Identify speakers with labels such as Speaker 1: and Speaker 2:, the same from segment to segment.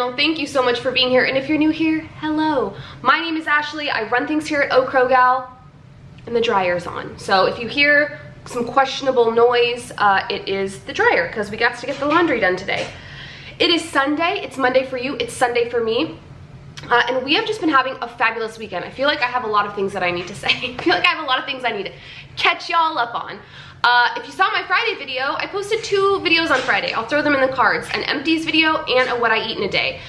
Speaker 1: channel. Thank you so much for being here. And if you're new here, hello. My name is Ashley. I run things here at Eau Crow Gal, and the dryer's on. So if you hear some questionable noise, it is the dryer because we got to get the laundry done today. It is Sunday. It's Monday for you. It's Sunday for me. And we have just been having a fabulous weekend. I feel like I have a lot of things that I need to say. I feel like I have a lot of things I need to catch y'all up on. If you saw my Friday video, I posted 2 videos on Friday. I'll throw them in the cards, an empties video and a what I eat in a day.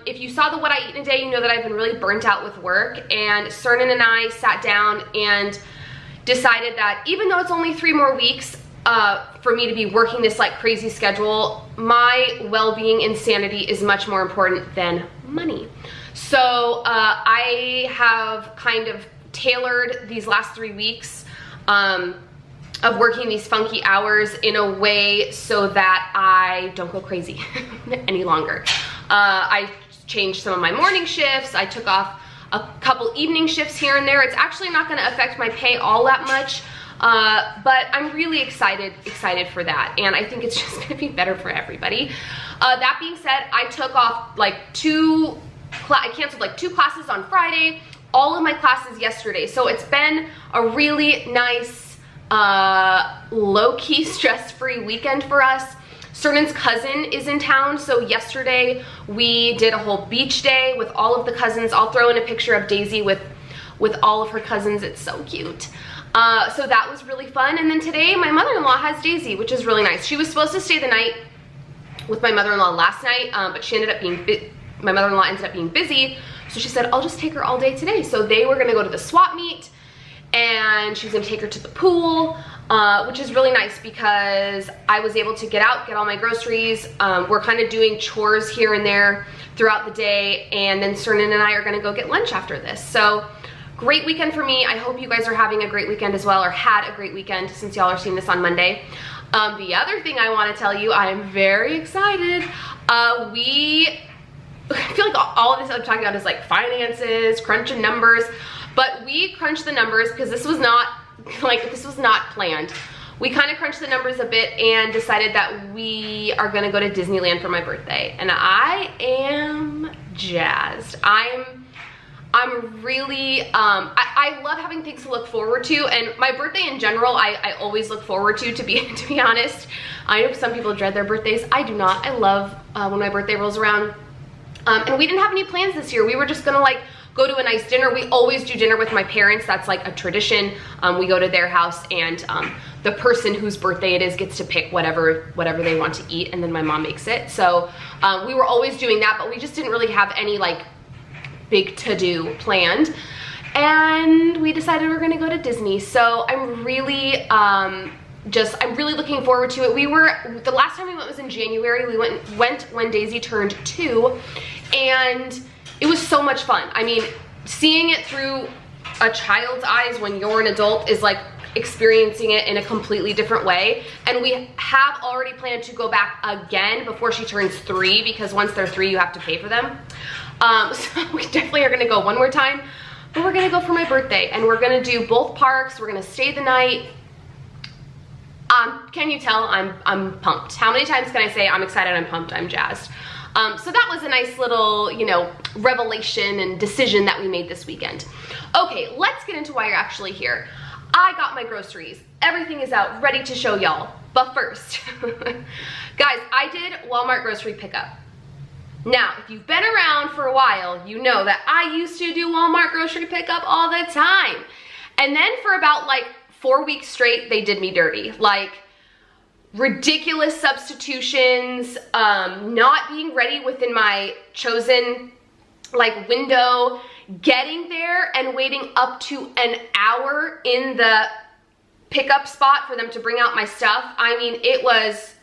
Speaker 1: If you saw the what I eat in a day, you know that I've been really burnt out with work, and Cernan and I sat down and decided that even though it's only 3 more weeks for me to be working this like crazy schedule, my well-being and sanity is much more important than money. So I have kind of tailored these last 3 weeks of working these funky hours in a way so that I don't go crazy any longer. I changed some of my morning shifts. I took off a couple evening shifts here and there. It's actually not gonna affect my pay all that much, but I'm really excited for that. And I think it's just gonna be better for everybody. That being said, I took off like I canceled like 2 classes on Friday, all of my classes yesterday. So it's been a really nice, low-key stress-free weekend for us. Cernan's cousin is in town, so yesterday we did a whole beach day with all of the cousins. I'll throw in a picture of Daisy with all of her cousins. It's so cute. So that was really fun. And then today my mother-in-law has Daisy, which is really nice. She was supposed to stay the night with my mother-in-law last night, but she ended up being my mother-in-law ended up being busy, so she said, I'll just take her all day today. So they were gonna go to the swap meet, and she was gonna take her to the pool, which is really nice because I was able to get out, get all my groceries. We're kind of doing chores here and there throughout the day, and then Cernan and I are gonna go get lunch after this. So great weekend for me. I hope you guys are having a great weekend as well, or had a great weekend since y'all are seeing this on Monday. The other thing I wanna tell you, I am very excited. I feel like all of this I'm talking about is like finances, crunching numbers, but we crunched the numbers because this was not planned. We kind of crunched the numbers a bit and decided that we are gonna go to Disneyland for my birthday, and I am jazzed. I'm really, I love having things to look forward to, and my birthday in general, I always look forward to be honest. I know some people dread their birthdays. I do not. I love when my birthday rolls around. And we didn't have any plans this year. We were just gonna like go to a nice dinner. We always do dinner with my parents. That's like a tradition. We go to their house, and the person whose birthday it is gets to pick whatever they want to eat, and then my mom makes it. So we were always doing that, but we just didn't really have any like big to-do planned. And we decided we're gonna go to Disney. So I'm really I'm really looking forward to it. The last time we went was in January. We went when Daisy turned 2, and it was so much fun. I mean, seeing it through a child's eyes when you're an adult is like experiencing it in a completely different way. And we have already planned to go back again before she turns 3, because once they're 3, you have to pay for them. So we definitely are gonna go one more time, but we're gonna go for my birthday, and we're gonna do both parks. We're gonna stay the night. Can you tell I'm pumped? How many times can I say I'm excited, I'm pumped, I'm jazzed? So that was a nice little, you know, revelation and decision that we made this weekend. Okay, let's get into why you're actually here. I got my groceries. Everything is out, ready to show y'all. But first, guys, I did Walmart grocery pickup. Now, if you've been around for a while, you know that I used to do Walmart grocery pickup all the time. And then for about like 4 weeks straight, they did me dirty. Like, ridiculous substitutions, not being ready within my chosen like window, getting there and waiting up to an hour in the pickup spot for them to bring out my stuff. I mean, it was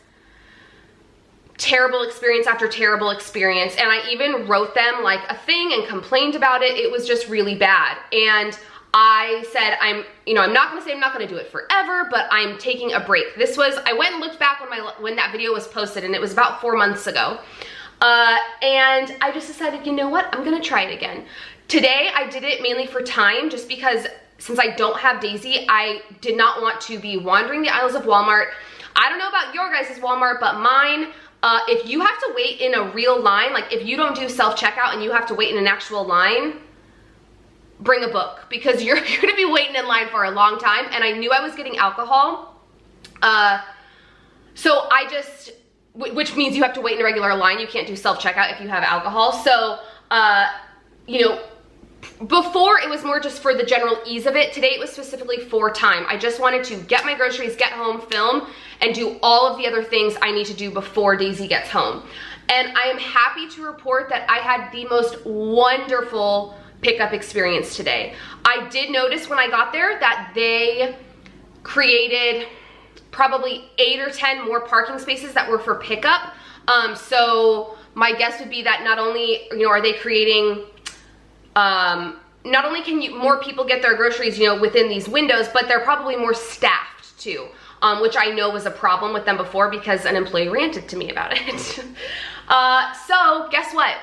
Speaker 1: terrible experience after terrible experience, and I even wrote them like a thing and complained about it. It was just really bad. And I said, I'm not gonna say I'm not gonna do it forever, but I'm taking a break. I went and looked back when that video was posted, and it was about 4 months ago. And I just decided, you know what, I'm gonna try it again. Today, I did it mainly for time, just because since I don't have Daisy, I did not want to be wandering the aisles of Walmart. I don't know about your guys' Walmart, but mine, If you have to wait in a real line, like if you don't do self-checkout and you have to wait in an actual line, bring a book, because you're gonna be waiting in line for a long time. And I knew I was getting alcohol. So I just, which means you have to wait in a regular line. You can't do self-checkout if you have alcohol. So, you know, before it was more just for the general ease of it. Today it was specifically for time. I just wanted to get my groceries, get home, film, and do all of the other things I need to do before Daisy gets home. And I am happy to report that I had the most wonderful pickup experience today. I did notice when I got there that they created probably 8 or 10 more parking spaces that were for pickup. So my guess would be that not only, you know, are they creating, not only can more people get their groceries, you know, within these windows, but they're probably more staffed too, which I know was a problem with them before because an employee ranted to me about it. So guess what?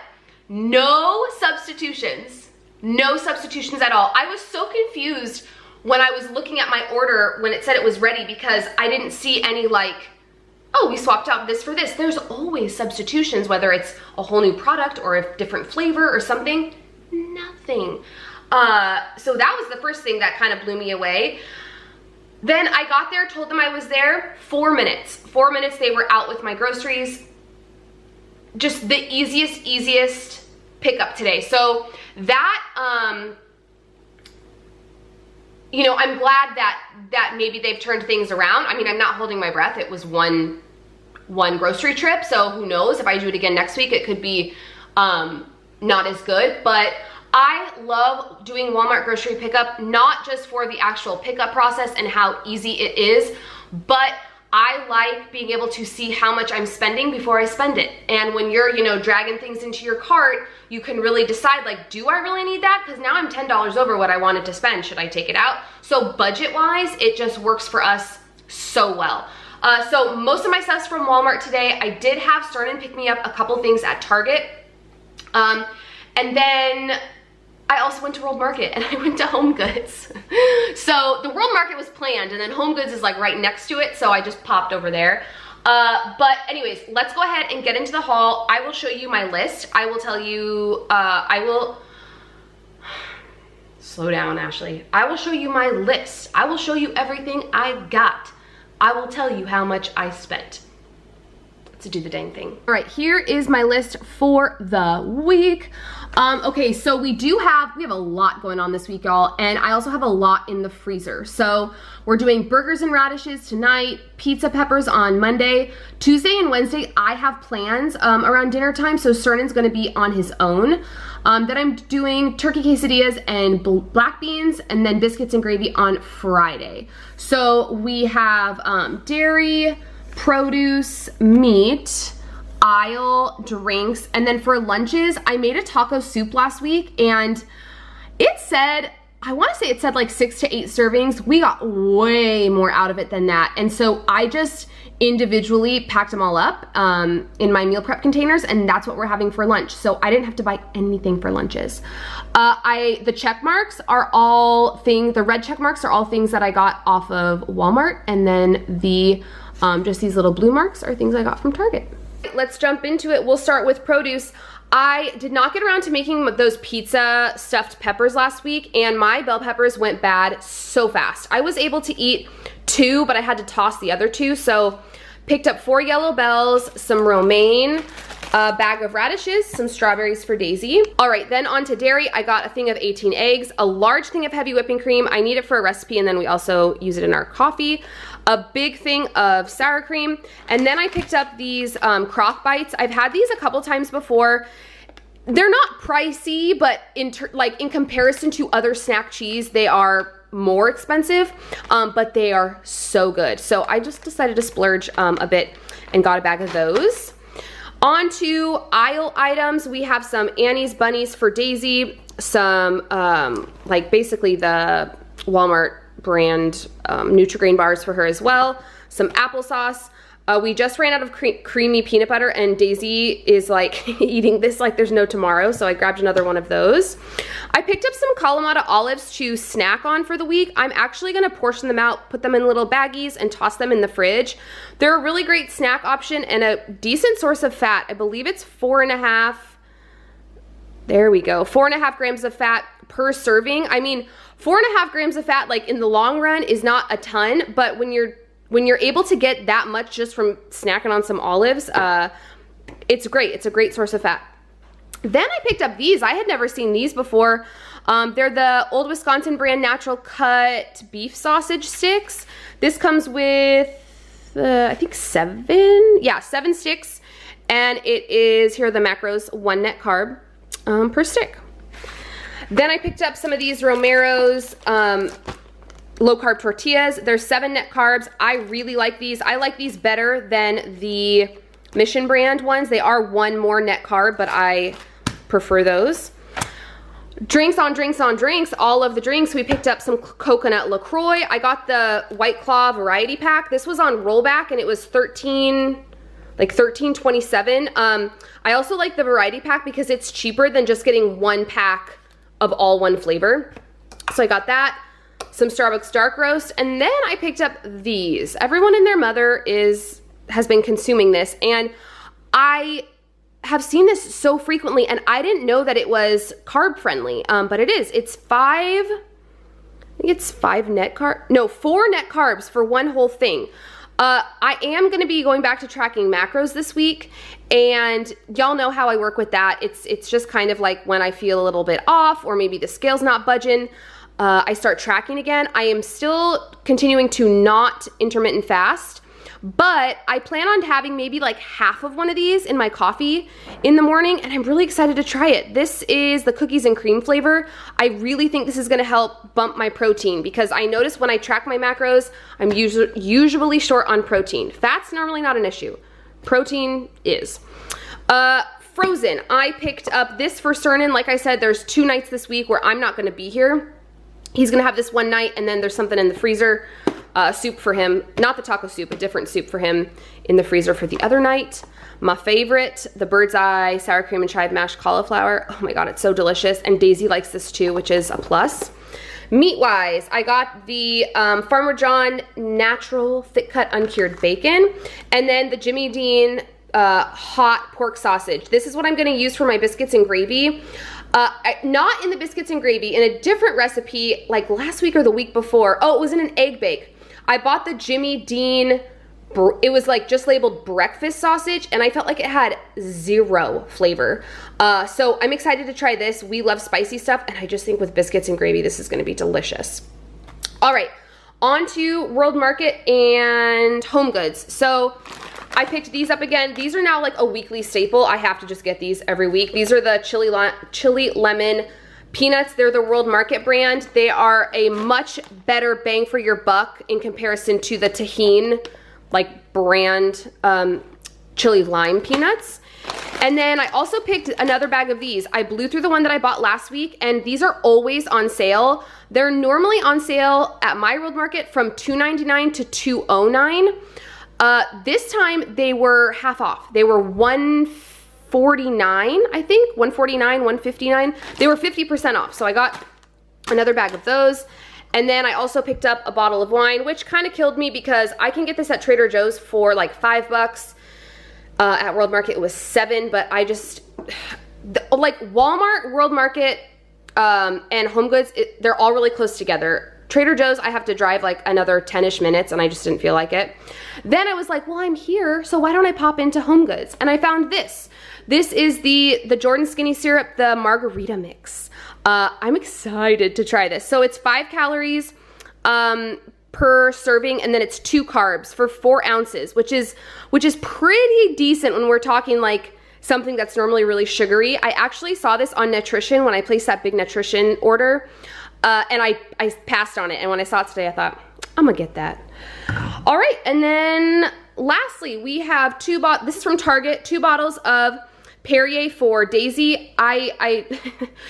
Speaker 1: No substitutions. No substitutions at all. I was so confused when I was looking at my order when it said it was ready, because I didn't see any like, oh, we swapped out this for this. There's always substitutions, whether it's a whole new product or a different flavor or something. Nothing. So that was the first thing that kind of blew me away. Then I got there, told them I was there, 4 minutes. 4 minutes they were out with my groceries. Just the easiest pickup today. So that, you know, I'm glad that maybe they've turned things around. I mean, I'm not holding my breath. It was one grocery trip, so who knows, if I do it again next week, it could be not as good. But I love doing Walmart grocery pickup, not just for the actual pickup process and how easy it is, but I like being able to see how much I'm spending before I spend it. And when you're, you know, dragging things into your cart, you can really decide, like, do I really need that? Because now I'm $10 over what I wanted to spend. Should I take it out? So budget-wise, it just works for us so well. So most of my stuff's from Walmart today. I did have Stern pick me up a couple things at Target. And then I also went to World Market and I went to Home Goods. So the World Market was planned and then Home Goods is like right next to it, so I just popped over there. But anyways, let's go ahead and get into the haul. I will show you my list. I will tell you, slow down, Ashley. I will show you my list. I will show you everything I got. I will tell you how much I spent. To do the dang thing. All right, here is my list for the week. Okay, so we have a lot going on this week, y'all, and I also have a lot in the freezer. So we're doing burgers and radishes tonight, pizza peppers on Monday. Tuesday and Wednesday, I have plans around dinner time, so Cernan's gonna be on his own. Then I'm doing turkey quesadillas and black beans, and then biscuits and gravy on Friday. So we have dairy, produce, meat, aisle, drinks, and then for lunches, I made a taco soup last week, and it said, I want to say it said like 6 to 8 servings. We got way more out of it than that, and so I just individually packed them all up in my meal prep containers, and that's what we're having for lunch. So I didn't have to buy anything for lunches. The check marks are all the red check marks are all things that I got off of Walmart, and then the just these little blue marks are things I got from Target. Let's jump into it. We'll start with produce. I did not get around to making those pizza stuffed peppers last week, and my bell peppers went bad so fast. I was able to eat 2, but I had to toss the other 2, so picked up 4 yellow bells, some romaine, a bag of radishes, some strawberries for Daisy. All right, then on to dairy. I got a thing of 18 eggs, a large thing of heavy whipping cream. I need it for a recipe, and then we also use it in our coffee. A big thing of sour cream, and then I picked up these crock bites. I've had these a couple times before. They're not pricey, but in comparison to other snack cheese, they are more expensive, but they are so good. So I just decided to splurge a bit and got a bag of those. On to aisle items. We have some Annie's Bunnies for Daisy, some like basically the Walmart brand Nutri-Grain bars for her as well, some applesauce. We just ran out of creamy peanut butter, and Daisy is like eating this like there's no tomorrow, so I grabbed another one of those. I picked up some Kalamata olives to snack on for the week. I'm actually gonna portion them out, put them in little baggies, and toss them in the fridge. They're a really great snack option and a decent source of fat. I believe it's 4.5, there we go, 4.5 grams of fat per serving. I mean, 4.5 grams of fat, like in the long run, is not a ton, but when you're able to get that much just from snacking on some olives, it's great. It's a great source of fat. Then I picked up these. I had never seen these before. They're the Old Wisconsin brand natural cut beef sausage sticks. This comes with, I think 7 sticks. And it is, here are the macros, 1 net carb per stick. Then I picked up some of these Romero's low carb tortillas. They're 7 net carbs. I really like these. I like these better than the Mission brand ones. They are 1 more net carb, but I prefer those. Drinks on drinks on drinks. All of the drinks. We picked up some coconut LaCroix. I got the White Claw variety pack. This was on rollback and it was $13.27. I also like the variety pack because it's cheaper than just getting 1 pack of all 1 flavor. So I got that. Some Starbucks dark roast, and then I picked up these. Everyone and their mother has been consuming this, and I have seen this so frequently, and I didn't know that it was carb friendly, but it is. It's 4 net carbs for 1 whole thing. I am gonna be going back to tracking macros this week, and y'all know how I work with that. It's just kind of like when I feel a little bit off, or maybe the scale's not budging, I start tracking again. I am still continuing to not intermittent fast, but I plan on having maybe like half of one of these in my coffee in the morning, and I'm really excited to try it. This is the cookies and cream flavor. I really think this is gonna help bump my protein, because I notice when I track my macros, I'm usually short on protein. Fat's normally not an issue. Protein is. Frozen, I picked up this for Cernan. Like I said, there's 2 nights this week where I'm not gonna be here. He's gonna have this one night, and then there's something in the freezer, soup for him. Not the taco soup, a different soup for him in the freezer for the other night. My favorite, the Bird's Eye sour cream and chive mashed cauliflower. Oh my God, it's so delicious. And Daisy likes this too, which is a plus. Meat-wise, I got the Farmer John natural thick cut uncured bacon, and then the Jimmy Dean hot pork sausage. This is what I'm gonna use for my biscuits and gravy. Not in the biscuits and gravy, in a different recipe, like last week or the week before. Oh, it was in an egg bake. I bought the Jimmy Dean, it was like just labeled breakfast sausage, and I felt like it had 0 flavor. So I'm excited to try this. We love spicy stuff, and I just think with biscuits and gravy, this is gonna be delicious. All right, on to World Market and Home Goods. So I picked these up again. These are now like a weekly staple. I have to just get these every week. These are the chili lemon peanuts. They're the World Market brand. They are a much better bang for your buck in comparison to the Tajín like brand chili lime peanuts. And then I also picked another bag of these. I blew through the one that I bought last week, and these are always on sale. They're normally on sale at my World Market from $2.99 to $2.09. This time they were half off. They were $1.49, I think, $1.49, $1.59. They were 50% off, so I got another bag of those. And then I also picked up a bottle of wine, which kind of killed me because I can get this at Trader Joe's for like $5. At World Market it was $7, but I just, like Walmart, World Market, and Home Goods, they're all really close together. Trader Joe's, I have to drive like another 10-ish minutes, and I just didn't feel like it. Then I was like, well, I'm here, so why don't I pop into Home Goods? And I found this. This is the Jordan Skinny Syrup, the Margarita Mix. I'm excited to try this. So it's 5 calories per serving, and then it's 2 carbs for 4 ounces, which is pretty decent when we're talking like something that's normally really sugary. I actually saw this on Nutrition when I placed that big Nutrition order. And I passed on it, and when I saw it today, I thought, I'm gonna get that. All right, and then lastly, we have this is from Target, 2 bottles of Perrier for Daisy.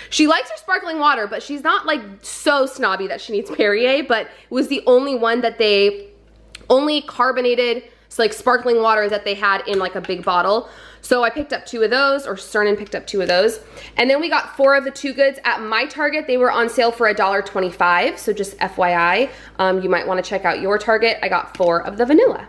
Speaker 1: She likes her sparkling water, but she's not like so snobby that she needs Perrier, but it was the only one that only carbonated like sparkling water that they had in like a big bottle. So I picked up 2 of those, or Cernan picked up 2 of those. And then we got 4 of the 2 Goods at my Target. They were on sale for $1.25, so just FYI. You might wanna check out your Target. I got 4 of the vanilla.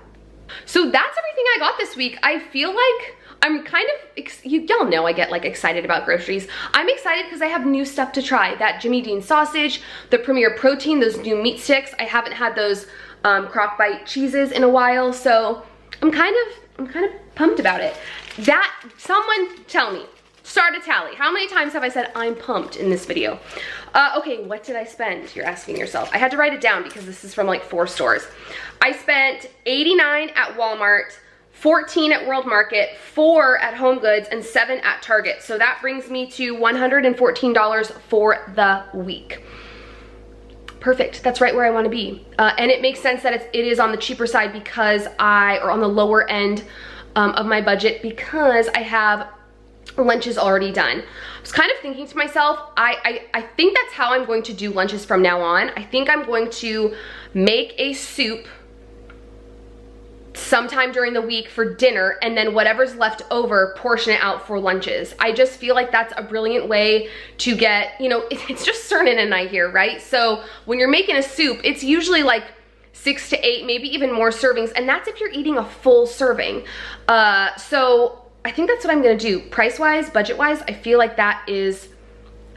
Speaker 1: So that's everything I got this week. I feel like I'm kind of, y'all know I get like excited about groceries. I'm excited because I have new stuff to try. That Jimmy Dean sausage, the Premier Protein, those new meat sticks. I haven't had those crock bite cheeses in a while, so I'm kind of pumped about it. Someone tell me, start a tally. How many times have I said I'm pumped in this video? Okay, what did I spend? You're asking yourself. I had to write it down because this is from like 4 stores. I spent $89 at Walmart, $14 at World Market, $4 at Home Goods, and $7 at Target. So that brings me to $114 for the week. Perfect, that's right where I wanna be. And it makes sense that it is on the cheaper side because or on the lower end of my budget, because I have lunches already done. I was kind of thinking to myself, I think that's how I'm going to do lunches from now on. I think I'm going to make a soup sometime during the week for dinner, and then whatever's left over, portion it out for lunches. I just feel like that's a brilliant way to get, you know, it's just Cernan and I here, right? So when you're making a soup, it's usually like 6 to 8, maybe even more servings, and that's if you're eating a full serving. So I think that's what I'm gonna do. Price-wise, budget-wise, I feel like that is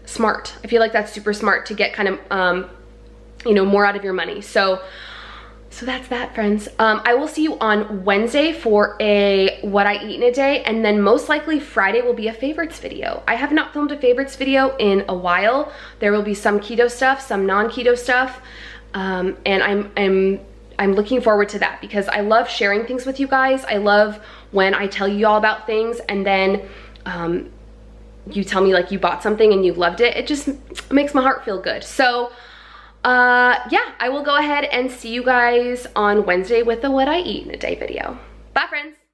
Speaker 1: smart. I feel like that's super smart to get kind of, you know, more out of your money. So that's that, friends. I will see you on Wednesday for a what I eat in a day, and then most likely Friday will be a favorites video. I have not filmed a favorites video in a while. There will be some keto stuff, some non-keto stuff, and I'm looking forward to that because I love sharing things with you guys. I love when I tell you all about things and then you tell me like you bought something and you loved it. It just makes my heart feel good. So yeah, I will go ahead and see you guys on Wednesday with the what I eat in a day video. Bye, friends.